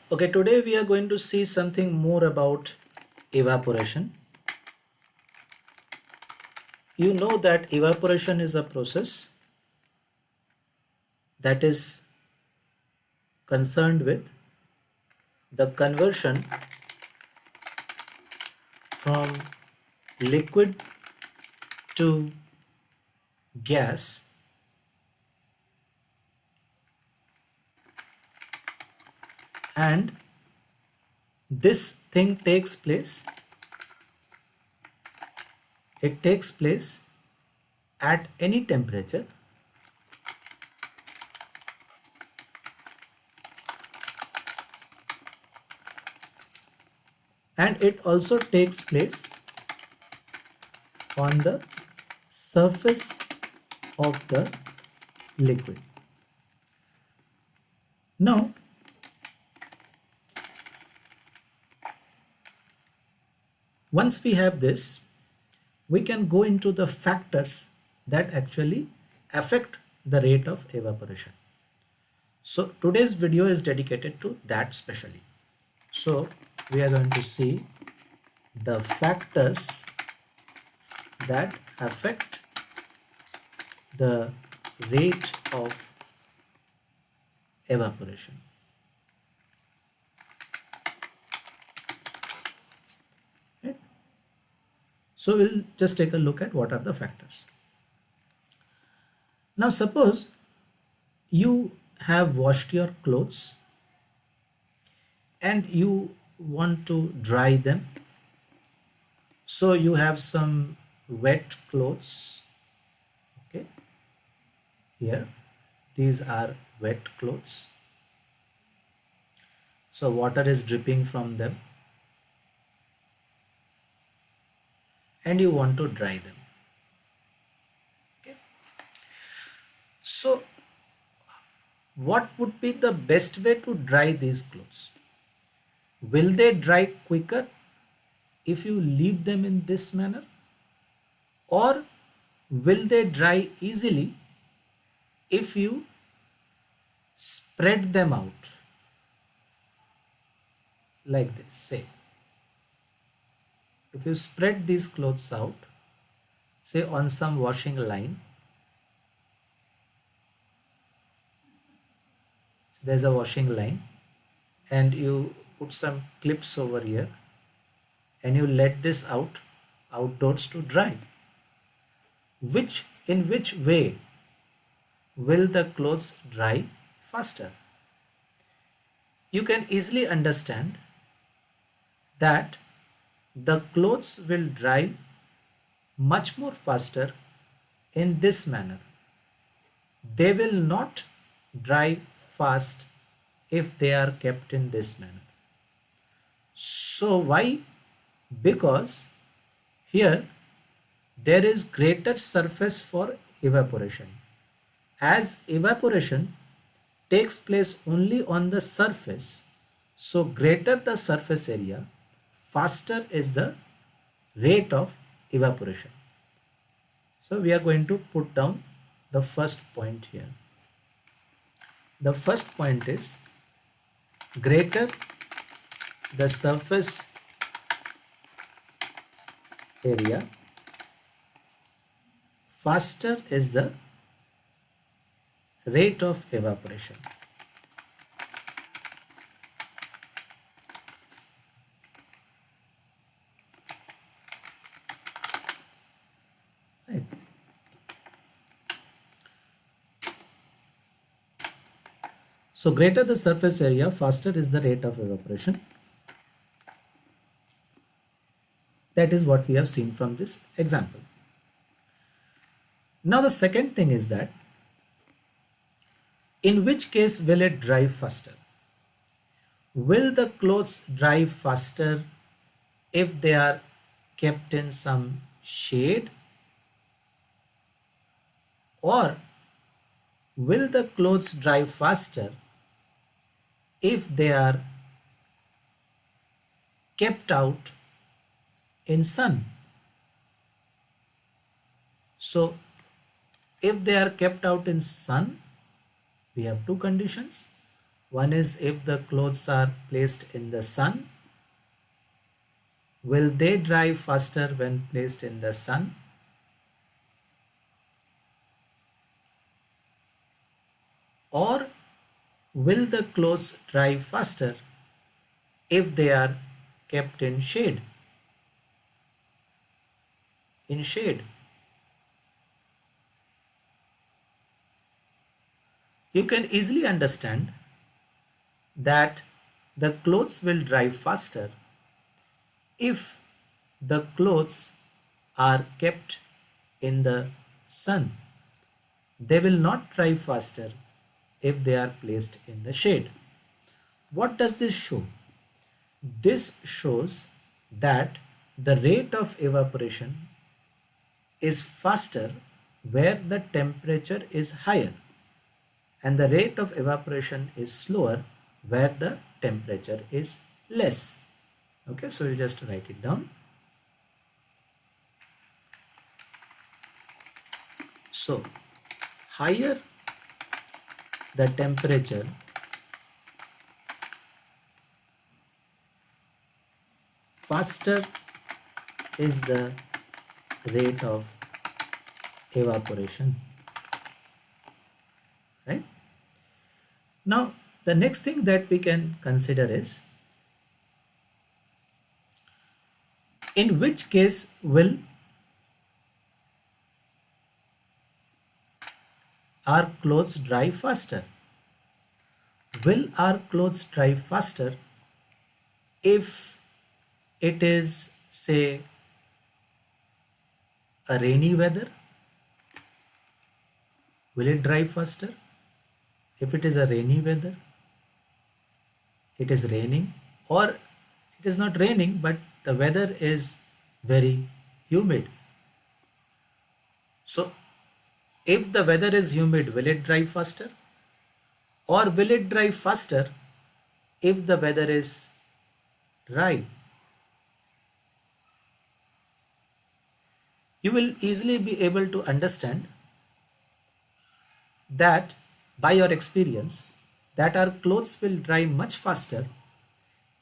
Okay, today we are going to see something more about evaporation. You know that evaporation is a process that is concerned with the conversion from liquid to gas, and this thing takes place, it takes place at any temperature, and it also takes place on the surface of the liquid. Now, once we have this, we can go into the factors that actually affect the rate of evaporation. So today's video is dedicated to that specially. So we are going to see the factors that affect the rate of evaporation. Right? So we'll just take a look at what are the factors. Now suppose you have washed your clothes and you want to dry them. So you have some wet clothes. Okay, here these are wet clothes. So water is dripping from them and you want to dry them. Okay. So what would be the best way to dry these clothes? Will they dry quicker if you leave them in this manner, or will they dry easily if you spread them out like this? Say if you spread these clothes out, say on some washing line, so there's a washing line and you put some clips over here and you let this out outdoors to dry. In which way will the clothes dry faster? You can easily understand that the clothes will dry much more faster in this manner. They will not dry fast if they are kept in this manner. So why? Because here there is greater surface for evaporation. As evaporation takes place only on the surface, so greater the surface area, faster is the rate of evaporation. So we are going to put down the first point here. The first point is greater the surface area, faster is the rate of evaporation. Right. So greater the surface area, faster is the rate of evaporation. That is what we have seen from this example. Now the second thing is that in which case will it dry faster? Will the clothes dry faster if they are kept in some shade, or will the clothes dry faster if they are kept out in sun? So if they are kept out in sun, we have two conditions. One is if the clothes are placed in the sun, will they dry faster when placed in the sun? Or will the clothes dry faster if they are kept in shade? In shade. You can easily understand that the clothes will dry faster if the clothes are kept in the sun. They will not dry faster if they are placed in the shade. What does this show? This shows that the rate of evaporation is faster where the temperature is higher, and the rate of evaporation is slower where the temperature is less. Okay, so we'll just write it down. So higher the temperature, faster is the rate of evaporation, right? Now the next thing that we can consider is, in which case will our clothes dry faster? Will our clothes dry faster if it is, say, a rainy weather? Will it dry faster? If it is a rainy weather, it is raining, or it is not raining but the weather is very humid. So if the weather is humid, will it dry faster? Or will it dry faster if the weather is dry? You will easily be able to understand that by your experience that our clothes will dry much faster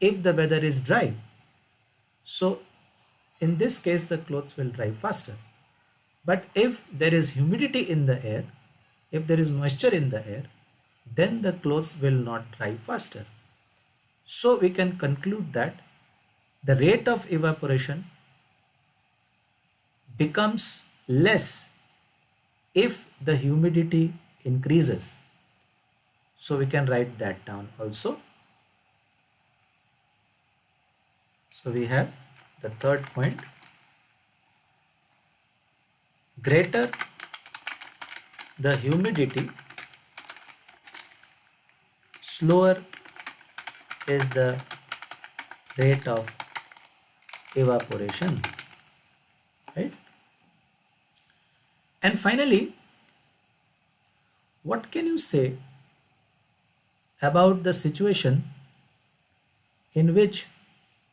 if the weather is dry. So in this case the clothes will dry faster. But if there is humidity in the air, if there is moisture in the air, then the clothes will not dry faster. So we can conclude that the rate of evaporation becomes less if the humidity increases. So we can write that down also. So we have the third point: greater the humidity, slower is the rate of evaporation, right? And finally, what can you say about the situation in which,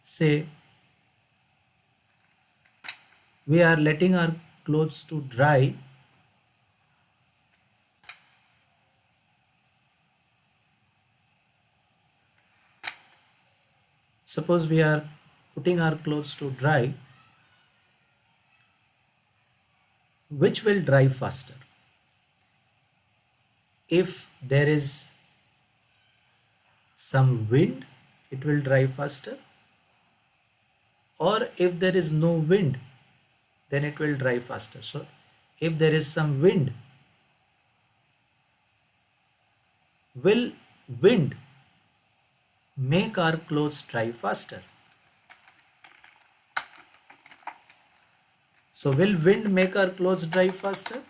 say, we are letting our clothes to dry suppose we are putting our clothes to dry, which will dry faster? If there is some wind, it will dry faster, or if there is no wind, then it will dry faster. So if there is some wind, will wind make our clothes dry faster? So will wind make our clothes dry faster,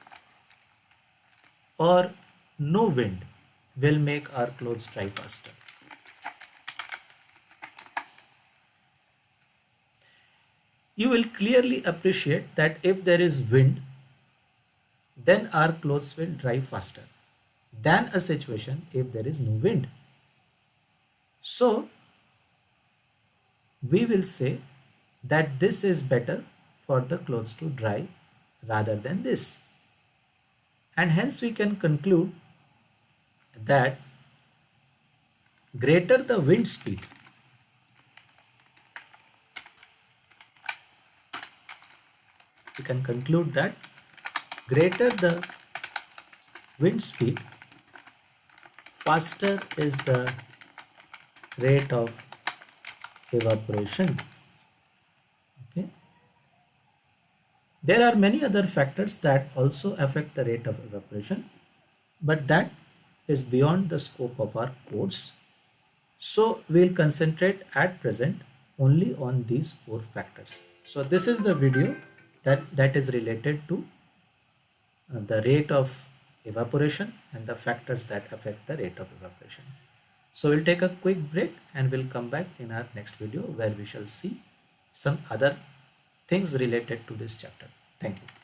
or no wind will make our clothes dry faster? You will clearly appreciate that if there is wind, then our clothes will dry faster than a situation if there is no wind. So we will say that this is better for the clothes to dry rather than this. And hence we can conclude that greater the wind speed, we can conclude that greater the wind speed, faster is the rate of evaporation. Okay. There are many other factors that also affect the rate of evaporation, but that is beyond the scope of our course. So we'll concentrate at present only on these four factors. So this is the video that is related to the rate of evaporation and the factors that affect the rate of evaporation. So we'll take a quick break and we'll come back in our next video where we shall see some other things related to this chapter. Thank you.